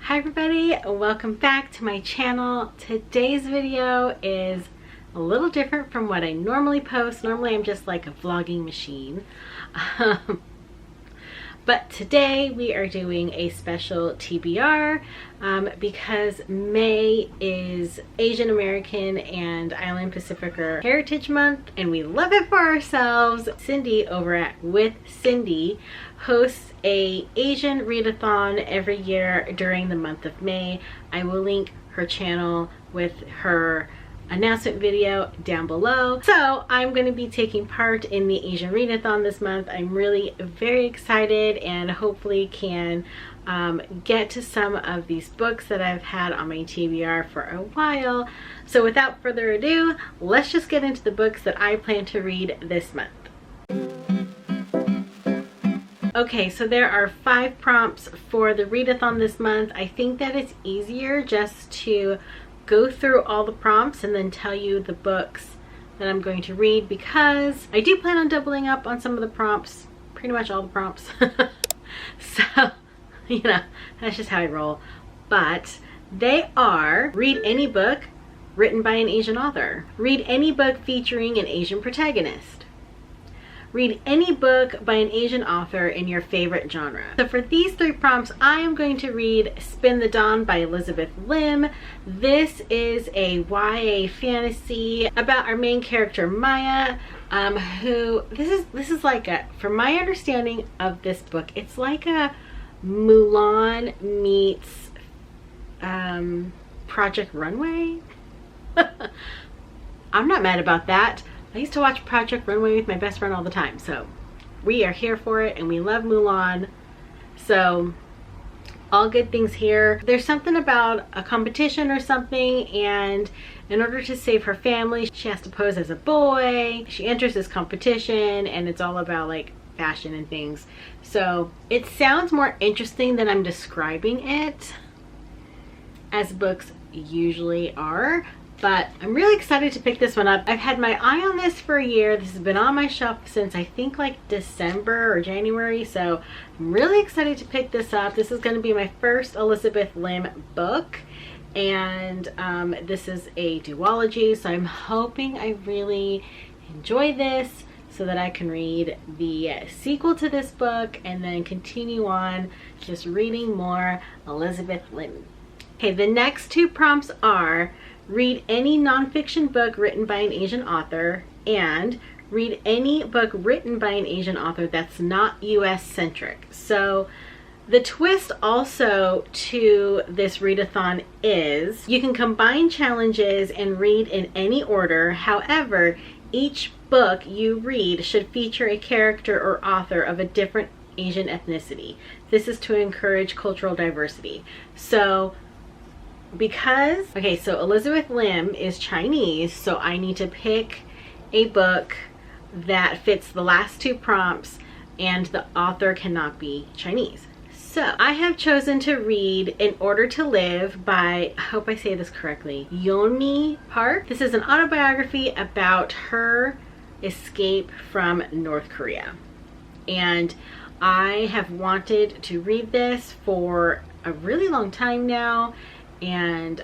Hi everybody, welcome back to my channel. Today's video is a little different from what I normally post. Normally I'm just like a vlogging machine. But today we are doing a special TBR because May is Asian American and Island Pacificer Heritage Month, and we love it for ourselves. Cindy over at WithCindy hosts a Asian Readathon every year during the month of May. I will link her channel with her announcement video down below. So I'm going to be taking part in the Asian Readathon this month. I'm really very excited and hopefully can get to some of these books that I've had on my TBR for a while. So without further ado, let's just get into the books that I plan to read this month. Okay, so there are 5 prompts for the readathon this month. I think that it's easier just to go through all the prompts and then tell you the books that I'm going to read, because I do plan on doubling up on some of the prompts, pretty much all the prompts. So, you know, that's just how I roll. But they are: read any book written by an Asian author, read any book featuring an Asian protagonist, read any book by an Asian author in your favorite genre. So for these 3 prompts, I am going to read Spin the Dawn by Elizabeth Lim. This is a YA fantasy about our main character Maya, who this is like a, from my understanding of this book, it's like a Mulan meets Project Runway. I'm not mad about that. I used to watch Project Runway with my best friend all the time, so we are here for it and we love Mulan. So all good things here. There's something about a competition or something, and in order to save her family, she has to pose as a boy. She enters this competition and it's all about like fashion and things. So it sounds more interesting than I'm describing it, as books usually are. But I'm really excited to pick this one up. I've had my eye on this for a year. This has been on my shelf since I think like December or January. So I'm really excited to pick this up. This is going to be my first Elizabeth Lim book. And this is a duology. So I'm hoping I really enjoy this so that I can read the sequel to this book and then continue on just reading more Elizabeth Lim. Okay, the next 2 prompts are: read any nonfiction book written by an Asian author, and read any book written by an Asian author that's not US centric. So the twist also to this readathon is you can combine challenges and read in any order. However, each book you read should feature a character or author of a different Asian ethnicity. This is to encourage cultural diversity. So because, okay, so Elizabeth Lim is Chinese, so I need to pick a book that fits the last 2 prompts and the author cannot be Chinese. So I have chosen to read In Order to Live by, I hope I say this correctly, Yomi Park. This is an autobiography about her escape from North Korea. And I have wanted to read this for a really long time now. And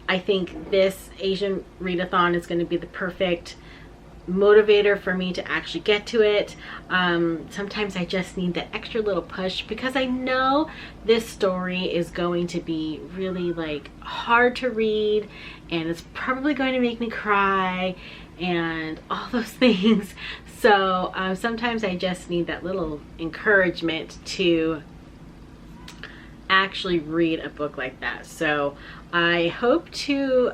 I think this Asian Readathon is going to be the perfect motivator for me to actually get to it. Sometimes I just need that extra little push, because I know this story is going to be really like hard to read, and it's probably going to make me cry and all those things. So sometimes I just need that little encouragement to actually read a book like that. So I hope to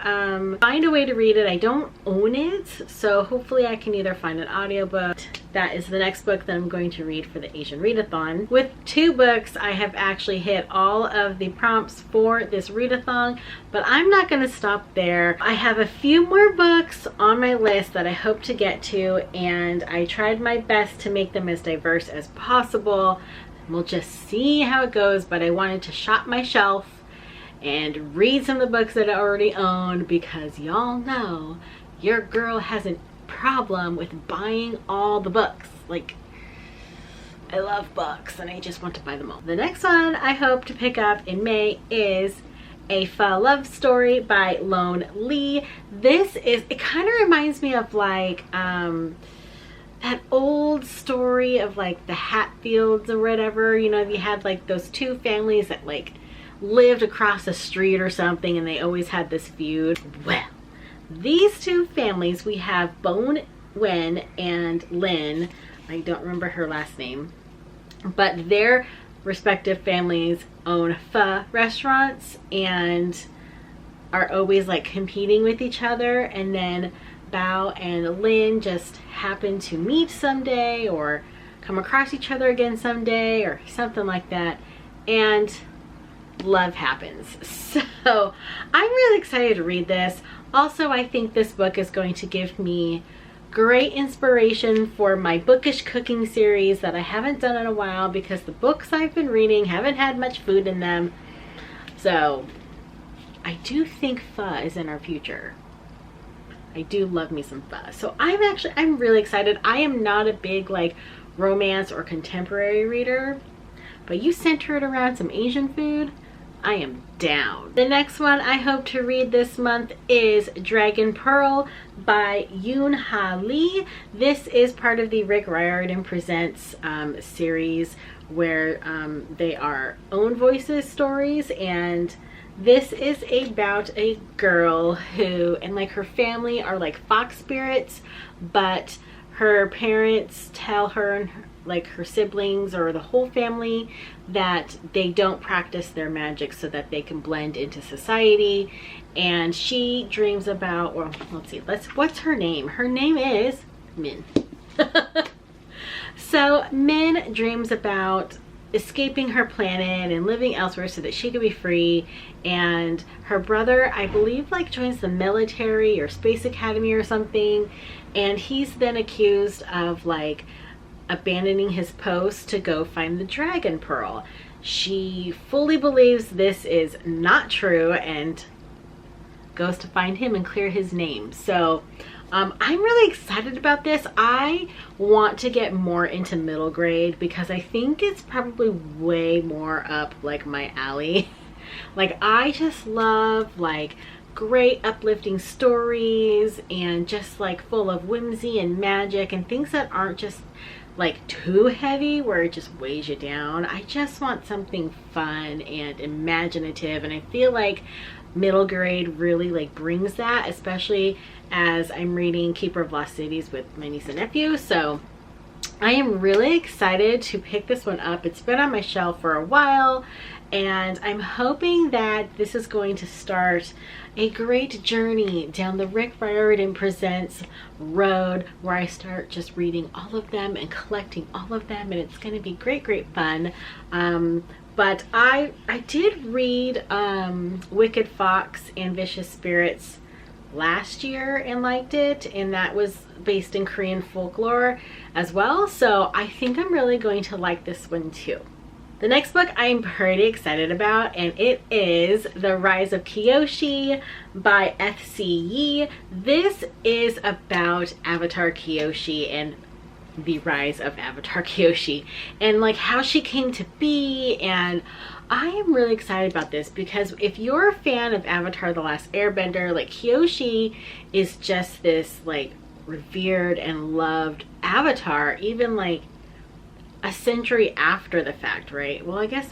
find a way to read it. I don't own it, so hopefully I can either find an audiobook. That is the next book that I'm going to read for the Asian Readathon. With 2 books, I have actually hit all of the prompts for this readathon, but I'm not going to stop there. I have a few more books on my list that I hope to get to, and I tried my best to make them as diverse as possible. We'll just see how it goes, but I wanted to shop my shelf and read some of the books that I already own, because y'all know your girl has a problem with buying all the books. Like, I love books and I just want to buy them all. The next one I hope to pick up in May is A Pho Love Story by Lone Lee. This is, it kind of reminds me of like that old story of like the Hatfields or whatever. You know, you had like those two families that like lived across the street or something and they always had this feud. Well, these two families, we have Bone Wen and Lin, I don't remember her last name, but their respective families own pho restaurants and are always like competing with each other, and then Bao and Lin just happen to meet someday or come across each other again someday or something like that, and love happens. So I'm really excited to read this. Also, I think this book is going to give me great inspiration for my Bookish cooking series that I haven't done in a while because the books I've been reading haven't had much food in them. So I do think pho is in our future. I do love me some pho. So I'm really excited. I am not a big like romance or contemporary reader, but you center it around some Asian food, I am down. The next one I hope to read this month is Dragon Pearl by Yoon Ha Lee. This is part of the Rick Riordan Presents series where they are own voices stories, and this is about a girl who and like her family are like fox spirits, but her parents tell her and like her siblings or the whole family that they don't practice their magic so that they can blend into society. And she dreams about, well, let's see, what's her name? Her name is Min. So Min dreams about escaping her planet and living elsewhere so that she could be free, and her brother, I believe, like joins the military or space academy or something, and he's then accused of like abandoning his post to go find the Dragon Pearl. She fully believes this is not true and goes to find him and clear his name. So I'm really excited about this. I want to get more into middle grade because I think it's probably way more up like my alley. Like I just love like great uplifting stories and just like full of whimsy and magic and things that aren't just like too heavy where it just weighs you down. I just want something fun and imaginative, and I feel like middle grade really like brings that, especially as I'm reading Keeper of Lost Cities with my niece and nephew. So I am really excited to pick this one up. It's been on my shelf for a while, and I'm hoping that this is going to start a great journey down the Rick Riordan Presents road where I start just reading all of them and collecting all of them, and it's going to be great fun. But I did read Wicked Fox and Vicious Spirits last year and liked it, and that was based in Korean folklore as well, so I think I'm really going to like this one too. The next book I'm pretty excited about, and it is The Rise of Hiyoshi by F.C. Yee. This is about Avatar Kyoshi and the rise of Avatar Kyoshi and like how she came to be, and I am really excited about this because if you're a fan of Avatar The Last Airbender, like Kyoshi is just this like revered and loved avatar, even like a century after the fact, right? Well, I guess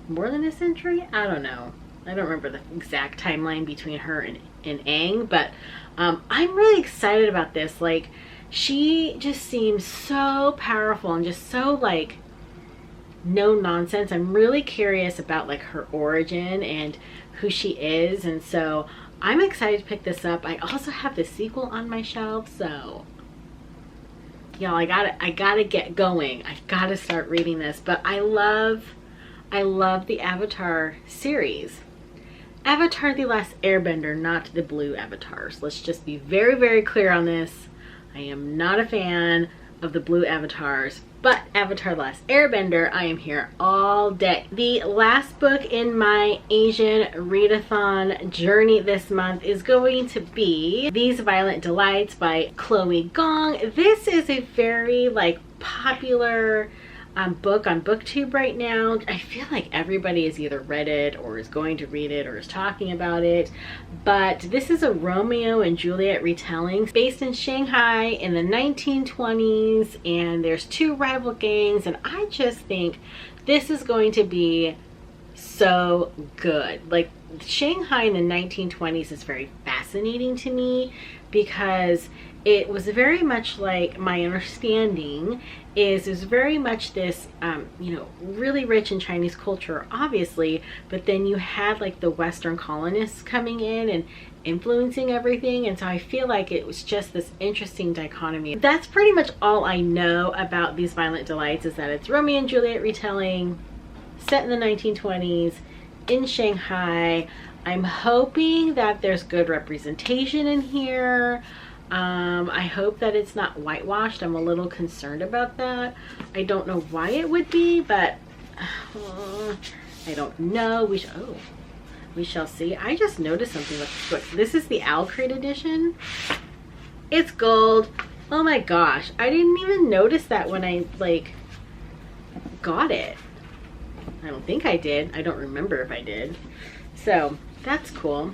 more than a century? I don't know. I don't remember the exact timeline between her and Aang, but I'm really excited about this. Like, she just seems so powerful and just so like no nonsense. I'm really curious about like her origin and who she is, and so I'm excited to pick this up. I also have the sequel on my shelf, so y'all, I gotta get going. I gotta start reading this. But I love the Avatar series. Avatar The Last Airbender, not the blue avatars. Let's just be very clear on this. I am not a fan of the blue avatars, but Avatar The Last Airbender, I am here all day. The last book in my Asian Readathon journey this month is going to be These Violent Delights by Chloe Gong. This is a very like popular book on BookTube right now. I feel like everybody has either read it or is going to read it or is talking about it. But this is a Romeo and Juliet retelling based in Shanghai in the 1920s, and there's two rival gangs, and I just think this is going to be so good. Like, Shanghai in the 1920s is very fascinating to me because it was very much like, my understanding is very much this, you know, really rich in Chinese culture, obviously, but then you had like the Western colonists coming in and influencing everything. And so I feel like it was just this interesting dichotomy. That's pretty much all I know about These Violent Delights, is that it's Romeo and Juliet retelling set in the 1920s in Shanghai. I'm hoping that there's good representation in here. I hope that it's not whitewashed. I'm a little concerned about that. I don't know why it would be, but I don't know. We shall see. I just noticed something with this book. This is the Owl Crate edition. It's gold. Oh my gosh. I didn't even notice that when I like got it. I don't think I did. I don't remember if I did. So that's cool.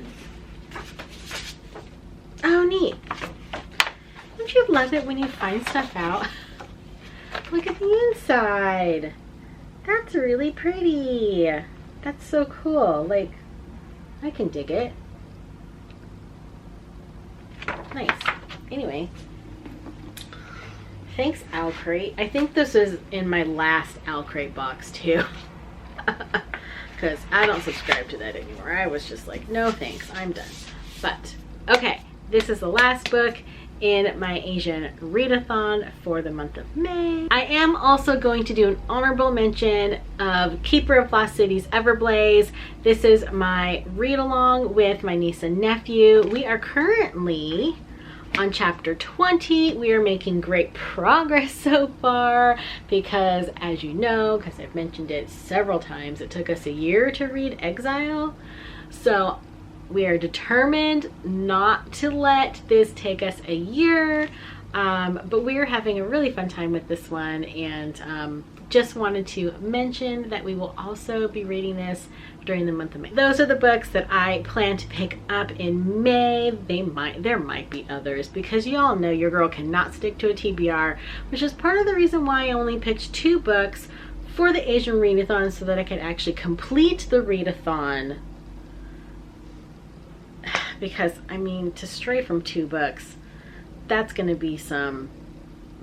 Oh, neat. Don't you love it when you find stuff out? Look at the inside. That's really pretty. That's so cool. Like, I can dig it. Nice. Anyway. Thanks, Owl Crate. I think this is in my last Owl Crate box too. Because I don't subscribe to that anymore. I was just like, no thanks, I'm done. But, okay. This is the last book in my Asian Readathon for the month of May. I am also going to do an honorable mention of Keeper of Lost Cities Everblaze. This is my read along with my niece and nephew. We are currently on chapter 20. We are making great progress so far because, as you know, because I've mentioned it several times, it took us a year to read Exile. So we are determined not to let this take us a year, but we are having a really fun time with this one, and just wanted to mention that we will also be reading this during the month of May. Those are the books that I plan to pick up in May. There might be others, because you all know your girl cannot stick to a TBR, which is part of the reason why I only picked 2 books for the Asian Readathon, so that I could actually complete the readathon. Because, I mean, to stray from 2 books, that's going to be some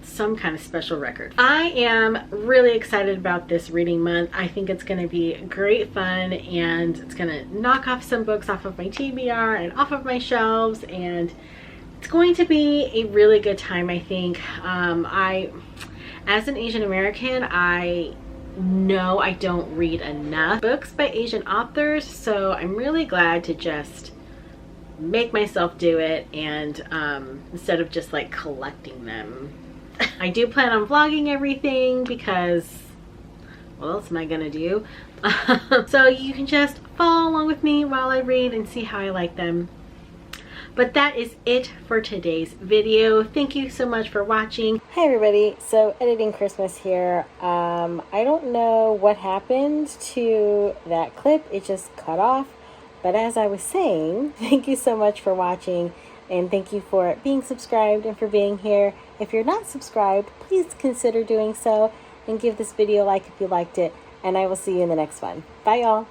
kind of special record. I am really excited about this reading month. I think it's going to be great fun, and it's going to knock off some books off of my TBR and off of my shelves, and it's going to be a really good time, I think. As an Asian American, I know I don't read enough books by Asian authors, so I'm really glad to just make myself do it, and instead of just like collecting them. I do plan on vlogging everything because what else am I gonna do? So you can just follow along with me while I read and see how I like them. But that is it for today's video. Thank you so much for watching. Hi everybody, so editing Christmas here. I don't know what happened to that clip. It just cut off. But as I was saying, thank you so much for watching, and thank you for being subscribed and for being here. If you're not subscribed, please consider doing so, and give this video a like if you liked it, and I will see you in the next one. Bye y'all.